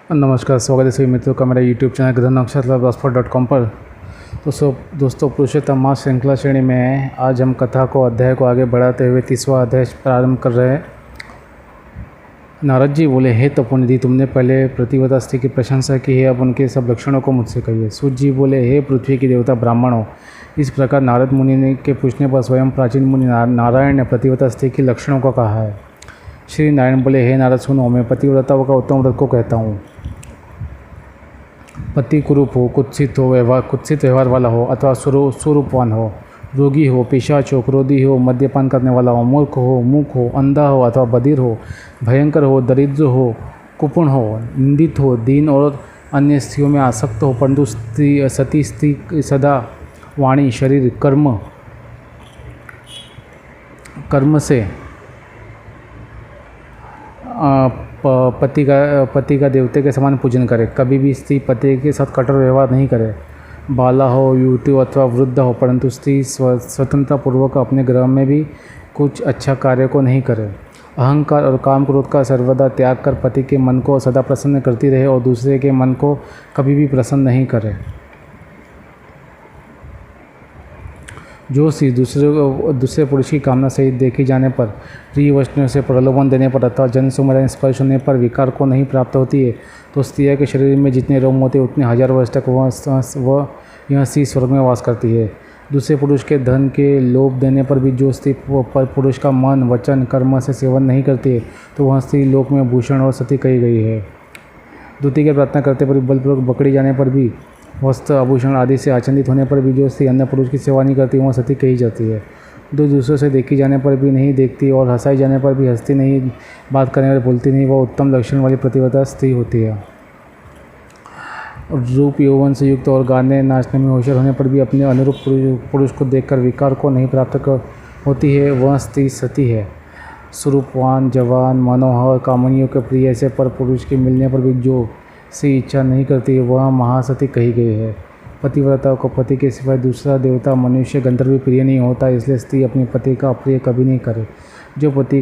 नमस्कार, स्वागत है सभी मित्रों का मेरा यूट्यूब चैनल गधनक्षत्र.blogspot.com पर। तो दोस्तों पुरुषोत्तम मास श्रृंखला श्रेणी में आज हम कथा को अध्याय को आगे बढ़ाते हुए 30वां अध्याय प्रारंभ कर रहे हैं। नारद जी बोले, हे तपोनिधि, तुमने पहले प्रतिव्रता स्त्री की प्रशंसा की है, अब उनके सब लक्षणों को मुझसे कहिए। सूत जी बोले, हे पृथ्वी के देवता ब्राह्मण हो। इस प्रकार नारद मुनि ने के पूछने पर स्वयं प्राचीन मुनि नारायण ने प्रतिव्रता स्त्री के लक्षणों को कहा है। श्री नारायण बोले, हे नारद सुनो, मैं पतिव्रताओं का उत्तम व्रत को कहता हूँ। पति कुरूप हो, कुत्सित व्यवहार वाला हो अथवा स्वरूपवान हो, रोगी हो, पिशाच हो, क्रोधी हो, मद्यपान करने वाला हो, मूर्ख हो, मूक हो, अंधा हो अथवा बधिर हो, भयंकर हो, दरिद्र हो, कुपण हो, निंदित हो, दीन और अन्य स्त्रियों में आसक्त हो, परंतु सती स्त्री सदा वाणी शरीर कर्म से पति का देवते के समान पूजन करे। कभी भी स्त्री पति के साथ कठोर व्यवहार नहीं करे। बाला हो, युवती हो अथवा वृद्ध हो, परंतु स्त्री स्वतंत्रतापूर्वक अपने गृह में भी कुछ अच्छा कार्य को नहीं करे। अहंकार और काम क्रोध का सर्वदा त्याग कर पति के मन को सदा प्रसन्न करती रहे और दूसरे के मन को कभी भी प्रसन्न नहीं करे। जो स्त्री दूसरे पुरुष की कामना सहित देखी जाने पर, प्रिय वस्तुओं से प्रलोभन देने पर अथवा जन समुदाय स्पर्श होने पर विकार को नहीं प्राप्त होती है, तो स्त्रिया के शरीर में जितने रोम होते उतने हजार वर्ष तक वह यह स्त्री स्वर्ग में वास करती है। दूसरे पुरुष के धन के लोभ देने पर भी जो स्त्री पर पुरुष का मन वचन कर्म से सेवन नहीं करती है, तो वह स्त्री लोक में भूषण और सती कही गई है। द्वितीय की प्रार्थना करते पर बलपूर्वक पकड़ी जाने पर भी, वस्त्र आभूषण आदि से आच्छादित होने पर भी जो स्त्री अन्य पुरुष की सेवा नहीं करती वह सती कही जाती है। दो दूसरों से देखी जाने पर भी नहीं देखती और हंसाई जाने पर भी हंसती नहीं, बात करने पर बोलती नहीं, वह उत्तम लक्षण वाली प्रतिव्रता स्त्री होती है। रूप यौवन से युक्त और गाने नाचने में होशियार होने पर भी अपने अनुरूप पुरुष को देखकर विकार को नहीं प्राप्त होती है, वह स्त्री सती है। स्वरूपवान, जवान, मनोहर, कामनियों के प्रिय ऐसे पर पुरुष के मिलने पर भी जो से इच्छा नहीं करती है, वह महासती कही गई है। पतिव्रता को पति के सिवाय दूसरा देवता मनुष्य गंधर्व भी प्रिय नहीं होता, इसलिए स्त्री अपने पति का अप्रिय कभी नहीं करे। जो पति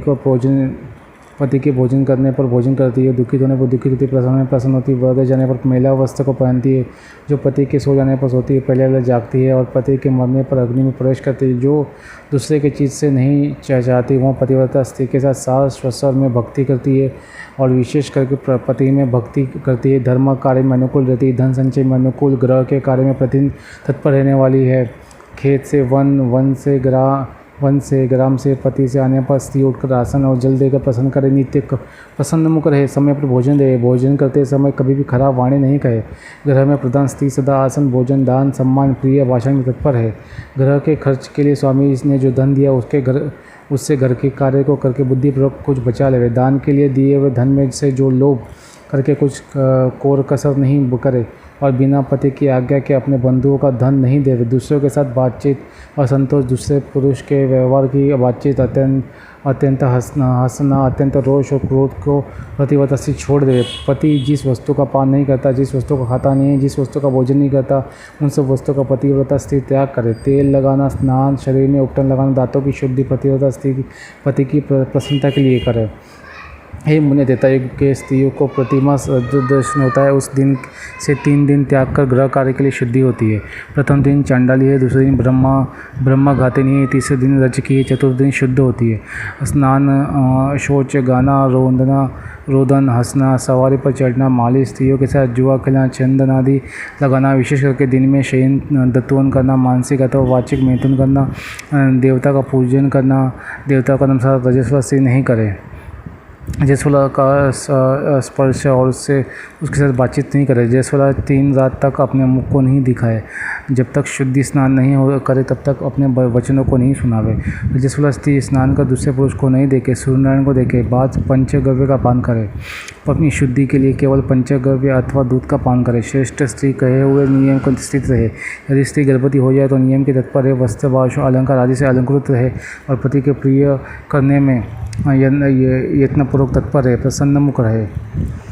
के भोजन करने पर भोजन करती है, दुखित होने पर दुखित होती, प्रसन्न होने पर प्रसन्न होती, बदल जाने पर महिला वस्त्र को पहनती है, जो पति के सो जाने पर सोती है, पहले जागती है और पति के मरने पर अग्नि में प्रवेश करती है। जो दूसरे की चीज़ से नहीं चाहती वह पतिव्रता स्त्री के साथ सास ससुर में भक्ति करती है और विशेष करके पति में भक्ति करती है। धर्म कार्य में अनुकूल रहती है, धन संचय में अनुकूल, ग्रह के कार्य में प्रतिदिन तत्पर रहने वाली है। खेत से वन से ग्राम से पति से आने पर स्त्री उठकर आसन और जल देकर प्रसन्न करे, नित्य प्रसन्न मुख रहे, समय पर भोजन दे, भोजन करते समय कभी भी खराब वाणी नहीं कहे। ग्रह में प्रधान स्त्री सदा आसन, भोजन, दान, सम्मान, प्रिय भाषण में तत्पर है। ग्रह के खर्च के लिए स्वामी ने जो धन दिया उससे घर के कार्य को करके बुद्धिपूर्वक कुछ बचा ले। दान के लिए दिए हुए धन में से जो लोभ करके कुछ कोर कसर नहीं करे और बिना पति की आज्ञा के अपने बंधुओं का धन नहीं देवे। दूसरों के साथ बातचीत और संतोष, दूसरे पुरुष के व्यवहार की बातचीत, अत्यंत हंसना, अत्यंत रोष और क्रोध को प्रतिव्रता से छोड़ देवे। पति जिस वस्तु का पान नहीं करता, जिस वस्तु का खाता नहीं है, जिस वस्तु का भोजन नहीं करता, उन सब वस्तुओं का पतिव्रता स्त्री त्याग करे। तेल लगाना, स्नान, शरीर में उपटन लगाना, दांतों की शुद्धि पतिव्रता स्त्री पति की प्रसन्नता के लिए करे। हे मुनि, त्रेता युग के स्त्रियों को प्रतिमास दर्शन होता है, उस दिन से 3 दिन त्याग कर गृह कार्य के लिए शुद्धि होती है। प्रथम दिन चांडाली है, दूसरे दिन ब्रह्मा घातिनी है, तीसरे दिन रजकी है, चतुर्थ दिन शुद्ध होती है। स्नान, शौच, गाना, रोदन, हंसना, सवारी पर चढ़ना, मालिश, स्त्रियों के साथ जुआ खेलना, चंदन आदि लगाना, विशेष करके दिन में शयन दत्तवन करना, मानसिक अथवा वाचिक मैथुन करना, देवता का पूजन करना, देवता का अनुसार रजस्वला स्त्री नहीं करे। जयस्वला का स्पर्श और उसके साथ बातचीत नहीं करे। जयस्वला 3 रात तक अपने मुख को नहीं दिखाए, जब तक शुद्धि स्नान नहीं करे तब तक अपने वचनों को नहीं सुनावे। जयस्वला स्त्री स्नान कर दूसरे पुरुष को नहीं देखे, सूर्यनारायण को देखे, बाद पंचगव्य का पान करे। अपनी शुद्धि के लिए केवल पंचगव्य अथवा दूध का पान करे। श्रेष्ठ स्त्री कहे हुए नियम को स्थित रहे। यदि स्त्री गर्भवती हो जाए तो नियम के तत्पर रहे, वस्त्र, भाषण, अलंकार आदि से अलंकृत रहे और पति के प्रिय करने में यत्नपूर्वक तत्पर रहे, प्रसन्नमुख रहे,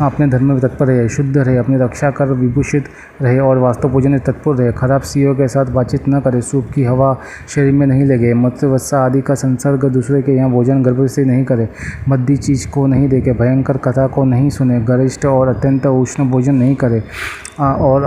अपने धर्म में तत्पर रहे, शुद्ध रहे, अपनी रक्षा कर विभूषित रहे और वास्तव भोजन में तत्पर रहे। खराब स्त्रियों के साथ बातचीत न करे, सूप की हवा शरीर में नहीं लगे, मूत्र वसा आदि का संसर्ग दूसरे के यहाँ भोजन गर्भ से नहीं करे, मद्दी चीज को नहीं देखे, भयंकर कथा को नहीं सुने, गरिष्ठ और अत्यंत उष्ण भोजन नहीं करे और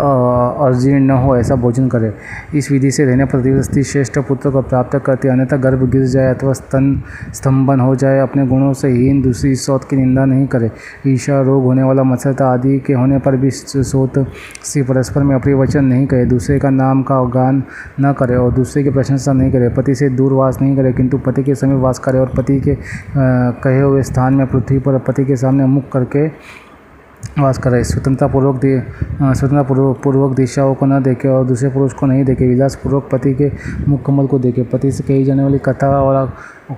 अजीर्ण न हो ऐसा भोजन करे। इस विधि से रहने पर स्त्री श्रेष्ठ पुत्र को प्राप्त करती, अन्यथा गर्भ गिर जाए अथवा स्तंभन हो जाए। अपने गुणों से हीन दूसरी सौत की निंदा नहीं करे। ईर्ष्या, रोग होने वाला, मत्सरता आदि के होने पर भी सौत स्त्री परस्पर में अप्रिय वचन नहीं कहे, दूसरे का नाम का गान न करे और दूसरे की प्रशंसा नहीं करे। पति से दूर वास नहीं करे किंतु पति के समीप वास करे और पति के कहे हुए स्थान में पृथ्वी पर पति के सामने मुख करके वास करे। स्वतंत्रपूर्वक दिशाओं को न देखे और दूसरे पुरुष को नहीं देखे। विलासपूर्वक पति के मुख कमल को देखे। पति से कही जाने वाली कथा और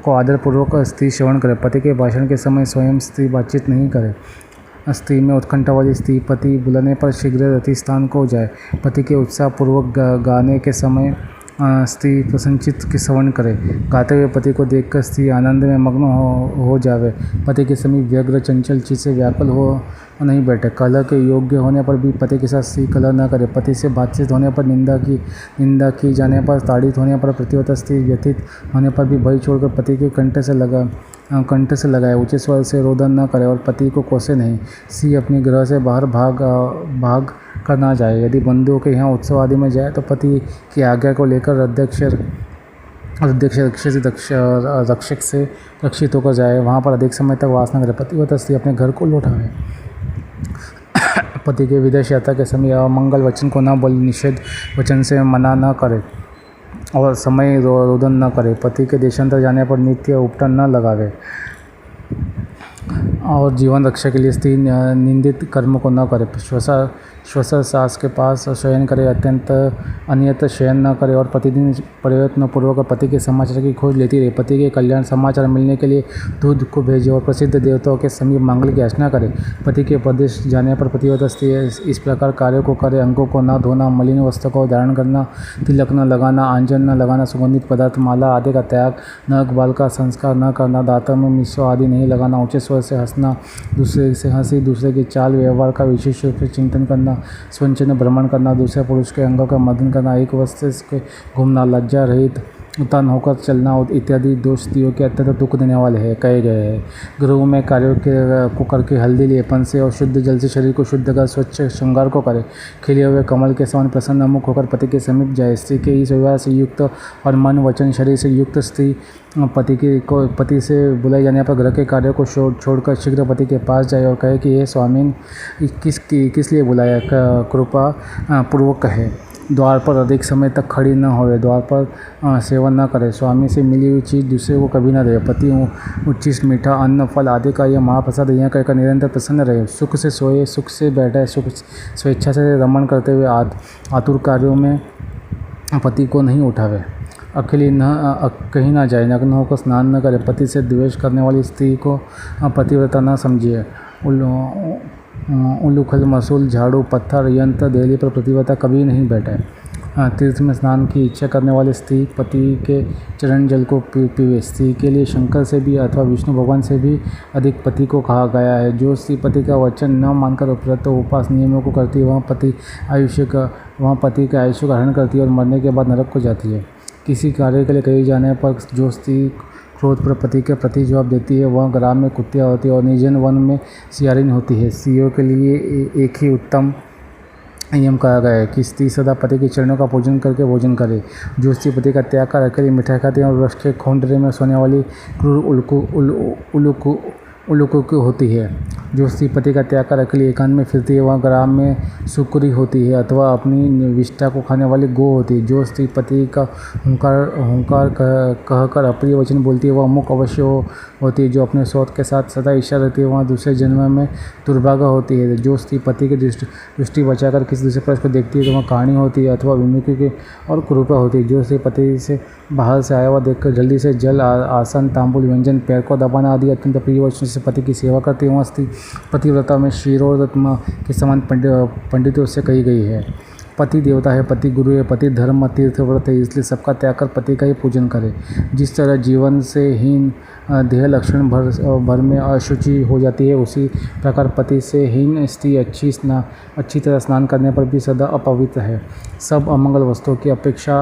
को आदरपूर्वक स्त्री श्रवण करे। पति के भाषण के समय स्वयं स्त्री बातचीत नहीं करे। स्त्री में उत्कंठा वाली स्त्री पति बुलाने पर शीघ्र रति स्थान को जाए। पति के उत्साहपूर्वक गाने के समय स्त्री प्रसन्नचित्त की श्रवण करे। गाते हुए पति को देखकर स्त्री आनंद में मग्न हो जावे। पति के समीप व्यग्र चंचल चित्त से व्याकुल हो नहीं बैठे। कलह के योग्य होने पर भी पति के साथ स्त्री कलह न करे। पति से बातचीत होने पर निंदा की जाने पर, ताड़ित होने पर, प्रतिवत स्त्री व्यथित होने पर भी भय छोड़कर पति के कंठ से लगाए। ऊंचे स्वर से रोदन न करे और पति को कोसे नहीं। स्त्री अपनी गृह से बाहर भाग कर ना जाए। यदि बंधुओं के यहाँ उत्सव आदि में जाए तो पति की आज्ञा को लेकर रक्षक से रक्षित होकर जाए। वहाँ पर अधिक समय तक वास न करे। पतिव्रता स्त्री अपने घर को लौटावे। पति के विदेश यात्रा के समय अमंगल वचन को न बोले, निषेध वचन से मना न करे और समय रोदन न करे। पति के देशांतर जाने पर नित्य उपटन न लगावे और जीवन रक्षा के लिए स्त्री निंदित कर्म को न करे। श्वसर सास के पास शयन करे, अनियत शयन न करे और प्रतिदिन प्रयत्नपूर्वक पति के समाचार की खोज लेती रहे। पति के कल्याण समाचार मिलने के लिए दूध को भेजे और प्रसिद्ध देवताओं के समीप मांगल की याचना करे। पति के प्रदेश जाने पर पतिव्रता स्त्री इस प्रकार कार्यों को करे: अंगों को न धोना, मलिन वस्त्र को धारण करना, तिलक न लगाना, आंजन न लगाना, सुगंधित पदार्थ, माला आदि का त्याग, नख बाल का संस्कार न करना, दांतों में मिश्र आदि नहीं लगाना, ऊंचे स्वर से हंसना, दूसरे से हंसी, दूसरे की चाल व्यवहार का विशेष रूप से चिंतन करना, स्वच्छंद भ्रमण करना, दूसरे पुरुष के अंगों का मदन करना, एक वस्त्र से घूमना, लज्जा रहित उत्तान होकर चलना इत्यादि दोष स्त्रियों के अत्यंत दुख देने वाले हैं कहे गए हैं। गृह में कार्यों को करके हल्दी लेपन से और शुद्ध जल से शरीर को शुद्ध कर स्वच्छ श्रृंगार को करे। खिले हुए कमल के समान प्रसन्न मुख होकर पति के समीप जाए। स्त्री के इस व्यवहार से युक्त और मन वचन शरीर से युक्त स्त्री पति से बुलाए जाने पर घर के कार्यों को छोड़कर शीघ्र पति के पास जाए और कहे कि ये स्वामीन किस लिए बुलाया, कृपा पूर्वक कहे। द्वार पर अधिक समय तक खड़ी न होवे। द्वार पर सेवन न करे। स्वामी से मिली हुई चीज़ दूसरे को कभी न दे। पति उच्चिष्ट, मीठा अन्न, फल आदि का यह महाप्रसाद यह कहकर निरंतर प्रसन्न रहे। सुख से सोए, सुख से बैठे, सुख स्वेच्छा से रमण करते हुए आतुर कार्यों में पति को नहीं उठावे। अकेली कहीं ना जाए, नग्न होकर स्नान न करे। पति से द्वेष करने वाली स्त्री को पतिव्रता न समझिए। उलूखल, मसूल, झाड़ू, पत्थर, यंत्र, देहली पर पतिव्रता कभी नहीं बैठे। तीर्थ में स्नान की इच्छा करने वाली स्त्री पति के चरण जल को पीवे। स्त्री के लिए शंकर से भी अथवा विष्णु भगवान से भी अधिक पति को कहा गया है। जो स्त्री पति का वचन न मानकर उपरत उपास नियमों को करती है वह पति के आयुष्य का हरण करती है और मरने के बाद नरक को जाती है। किसी कार्य के लिए कहे जाने पर जो स्त्री क्रोध पर पति के प्रति जवाब देती है वह ग्राम में कुत्तिया होती है और निर्जन वन में सियारिन होती है। स्त्रियों के लिए एक ही उत्तम नियम कहा गया है कि स्त्री सदा पति के चरणों का पूजन करके भोजन करे। जो स्त्री पति का त्याग कर अकेली मिठाई खाती है और वृक्ष के खोंडरे में सोने वाली क्रूर उलुक होती है। जो स्त्री पति का त्याग कर अकेली एकांत में फिरती है वह ग्राम में सुकुरी होती है अथवा अपनी विष्ठा को खाने वाली गो होती है। जो स्त्री पति का हुंकार कहकर अप्रिय वचन बोलती है वह मुख अवश्य होती है। जो अपने सौत के साथ सदा ईर्ष्या रहती है वह दूसरे जन्म में दुर्भागा होती है। जो स्त्री पति की दृष्टि बचाकर किसी दूसरे पुरुष को देखती है तो वह कहानी होती है अथवा विमुखी की और कुरूपा होती है। जो स्त्री पति से बाहर से आया हुआ देखकर जल्दी से जल, आसन, तांबुल, व्यंजन, पैर को दबाना आदि अत्यंत प्रिय वचन से पति की सेवा करती है वह स्त्री पतिव्रता में क्षीरोदत्मा के समान पंडितों से कही गई है। पति देवता है, पति गुरु है, पति धर्म तीर्थ व्रत है, इसलिए सबका त्याग कर पति का ही पूजन करें। जिस तरह जीवन से हीन देह लक्षण भर में अशुचि हो जाती है, उसी प्रकार पति से हीन स्त्री अच्छी तरह स्नान करने पर भी सदा अपवित्र है। सब अमंगल वस्तुओं की अपेक्षा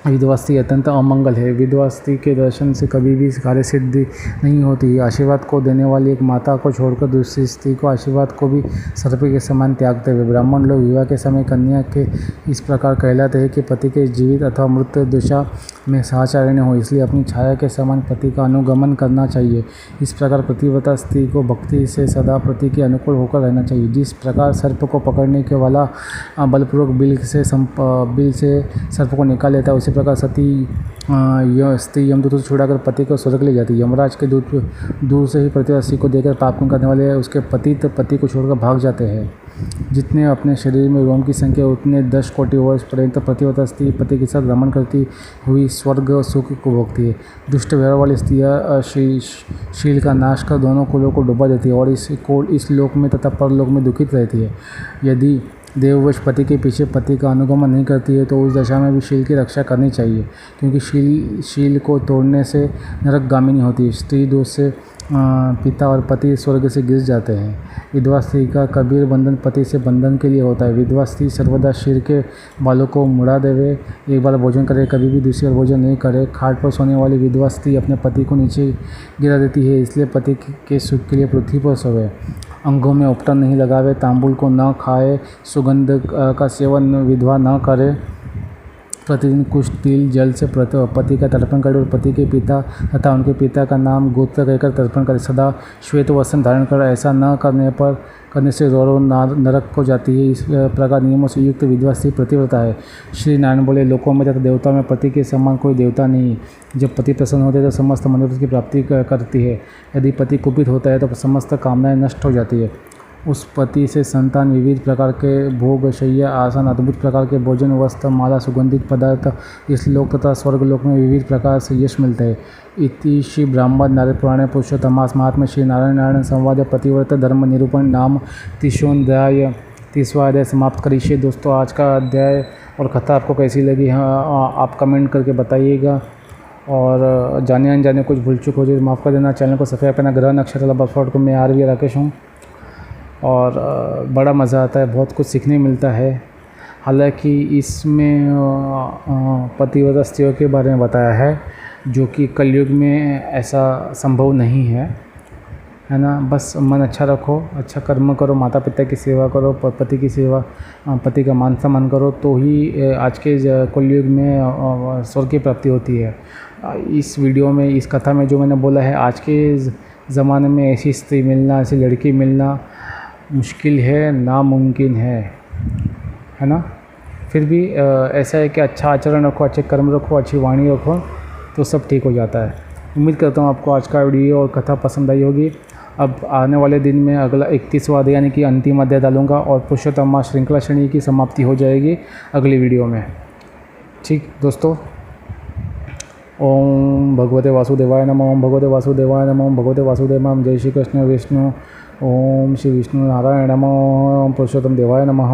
विधवा स्त्री अत्यंत अमंगल है। विधवा स्त्री के दर्शन से कभी भी कार्य सिद्धि नहीं होती। आशीर्वाद को देने वाली एक माता को छोड़कर दूसरी स्त्री को आशीर्वाद को भी सर्प के समान त्यागते हुए ब्राह्मण लोग विवाह के समय कन्या के इस प्रकार कहलाते हैं कि पति के जीवित अथवा मृत दशा में साहचर्य हो, इसलिए अपनी छाया के समान पति का अनुगमन करना चाहिए। इस प्रकार पतिव्रता स्त्री को भक्ति से सदा पति के अनुकूल होकर रहना चाहिए। जिस प्रकार सर्प को पकड़ने के वाला बलपूर्वक बिल से सर्प को निकाल लेता है, उसी प्रकार स्त्री यमदूत को छुड़ाकर पति को स्वर्ग ले जाती है। यमराज के दूत दूर से ही पतिव्रता स्त्री को देखकर पाप करने वाले उसके पति को छोड़कर भाग जाते हैं। जितने अपने शरीर में रोम की संख्या उतने 10 कोटि वर्ष पर्यंत पतिव्रता स्त्री पति के साथ भ्रमण करती हुई स्वर्ग सुख को भोगती है। दुष्ट व्यवहार वाली स्त्रियाँ शील का नाश कर दोनों कुलों को डुबा देती है और इस लोक में तथा परलोक में दुखित रहती है। यदि देववश पति के पीछे पति का अनुगमन नहीं करती है तो उस दशा में भी शील की रक्षा करनी चाहिए, क्योंकि शील को तोड़ने से नरकगामिनी होती है। स्त्री दोष से पिता और पति स्वर्ग से गिर जाते हैं। विधवा स्त्री का कबीर बंधन पति से बंधन के लिए होता है। विधवा स्त्री सर्वदा सिर के बालों को मुड़ा देवे, एक बार भोजन करे, कभी भी दूसरी बार भोजन नहीं करे। खाट पर सोने वाली विधवा स्त्री अपने पति को नीचे गिरा देती है, इसलिए पति के सुख के लिए पृथ्वी पर सोवे। अंगों में उपटन नहीं लगावे, तांबुल को न खाए, सुगंध का सेवन विधवा न करे, प्रतिदिन कुछ तिल जल से पति का तर्पण करे और पति के पिता तथा उनके पिता का नाम गोत्र कहकर तर्पण करे। सदा श्वेत वस्त्र धारण कर, ऐसा न करने से रौरव नरक को जाती है। इस प्रकार नियमों से युक्त विधवा स्त्री प्रतिव्रता है। श्री नारायण बोले, लोकों में तथा देवताओं में पति के समान कोई देवता नहीं। जब पति प्रसन्न होते हैं तो समस्त मनोरथ की प्राप्ति करती है। यदि पति कुपित होता है तो समस्त कामनाएं नष्ट हो जाती है। उस पति से संतान, विविध प्रकार के भोग, शय्या, आसन, अद्भुत प्रकार के भोजन, वस्त्र, माला, सुगंधित पदार्थ, इस लोक तथा स्वर्ग लोक में विविध प्रकार से यश मिलता है। इति श्री ब्राह्मण नारद पुराणे पुरुषोत्तमास महात्म्य श्री नारायण संवाद प्रतिव्रत धर्म निरूपण नाम 30वां अध्याय समाप्त करिए। दोस्तों, आज का अध्याय और कथा आपको कैसी लगी आप कमेंट करके बताइएगा, और जाने अनजाने कुछ भूल चूक हो जाए माफ़ कर देना। चैनल को सब्सक्राइब करना। ग्रह नक्षत्र बफॉट को मैं आरवी राकेश हूँ और बड़ा मज़ा आता है, बहुत कुछ सीखने मिलता है। हालांकि इसमें पतिव्रता स्त्रियों के बारे में बताया है, जो कि कलयुग में ऐसा संभव नहीं है ना। बस मन अच्छा रखो, अच्छा कर्म करो, माता पिता की सेवा करो, पति की सेवा, पति का मान सम्मान करो, तो ही आज के कलयुग में स्वर्ग की प्राप्ति होती है। इस वीडियो में, इस कथा में जो मैंने बोला है, आज के ज़माने में ऐसी स्त्री मिलना, ऐसी लड़की मिलना मुश्किल है, नामुमकिन है ना। फिर भी ऐसा है कि अच्छा आचरण रखो, अच्छे कर्म रखो, अच्छी वाणी रखो, तो सब ठीक हो जाता है। उम्मीद करता हूँ आपको आज का वीडियो और कथा पसंद आई होगी। अब आने वाले दिन में अगला 31वां अध्याय यानी कि अंतिम अध्याय डालूंगा और पुरुषोत्तम श्रृंखला श्रेणी की समाप्ति हो जाएगी अगली वीडियो में। ठीक दोस्तों, ओम भगवते वासुदेवाय नमः। ओम भगवते वासुदेवाय नमः। ओम भगवते वासुदेवाय नमः। जय श्री कृष्ण विष्णु। ओम श्री विष्णु नारायण नमः। ओम पुरुषोत्तम देवाय नमः।